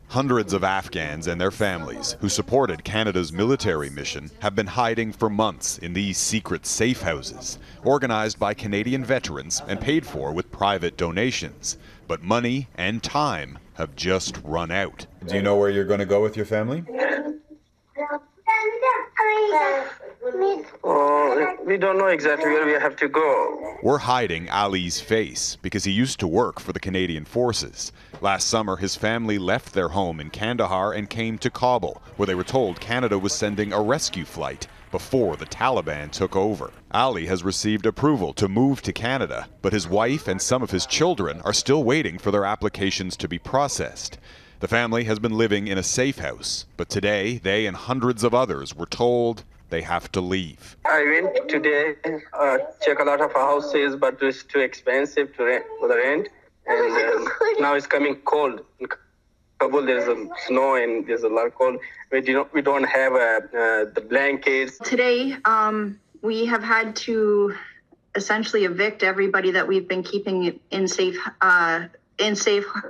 Hundreds of Afghans and their families who supported Canada's military mission have been hiding for months in these secret safe houses, organized by Canadian veterans and paid for with private donations. But money and time have just run out. Do you know where you're going to go with your family? We don't know exactly where we have to go. We're hiding Ali's face because he used to work for the Canadian Forces. Last summer, his family left their home in Kandahar and came to Kabul, where they were told Canada was sending a rescue flight before the Taliban took over. Ali has received approval to move to Canada, but his wife and some of his children are still waiting for their applications to be processed. The family has been living in a safe house, but today they and hundreds of others were told they have to leave. I went today, check a lot of houses, but it's too expensive to rent, for the rent. And now it's coming cold. In Kabul, there's snow and there's a lot of cold. We don't have the blankets. Today, we have had to essentially evict everybody that we've been keeping in safe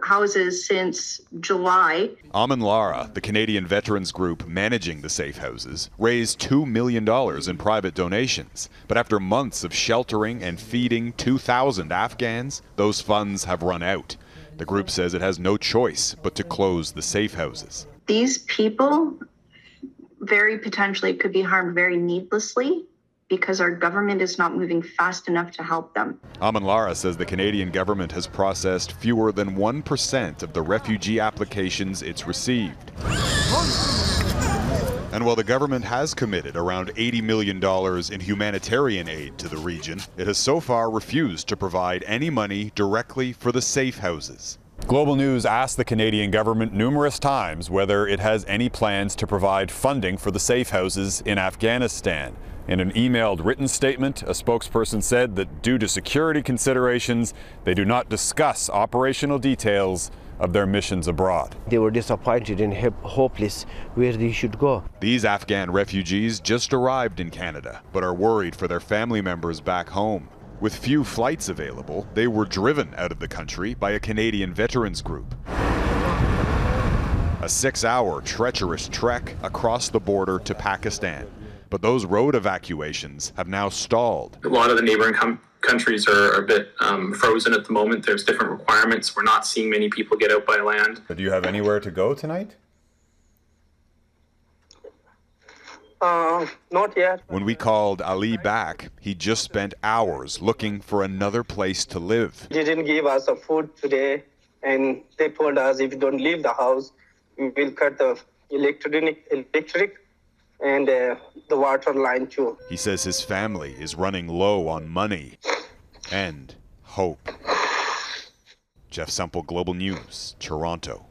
houses since July. Amin Lara, the Canadian veterans group managing the safe houses, raised $2 million in private donations. But after months of sheltering and feeding 2,000 Afghans, those funds have run out. The group says it has no choice but to close the safe houses. These people very potentially could be harmed very needlessly because our government is not moving fast enough to help them. Amin Lara says the Canadian government has processed fewer than 1% of the refugee applications it's received. And while the government has committed around $80 million in humanitarian aid to the region, it has so far refused to provide any money directly for the safe houses. Global News asked the Canadian government numerous times whether it has any plans to provide funding for the safe houses in Afghanistan. In an emailed written statement, a spokesperson said that due to security considerations, they do not discuss operational details of their missions abroad. They were disappointed and hopeless where they should go. These Afghan refugees just arrived in Canada, but are worried for their family members back home. With few flights available, they were driven out of the country by a Canadian veterans group. A 6-hour treacherous trek across the border to Pakistan. But those road evacuations have now stalled. A lot of the neighboring countries are a bit frozen at the moment. There's different requirements. We're not seeing many people get out by land. Do you have anywhere to go tonight? Not yet. When we called Ali back, he just spent hours looking for another place to live. They didn't give us a food today, and they told us if you don't leave the house, we will cut the electric and the water line too. He says his family is running low on money and hope. Jeff Semple, Global News, Toronto.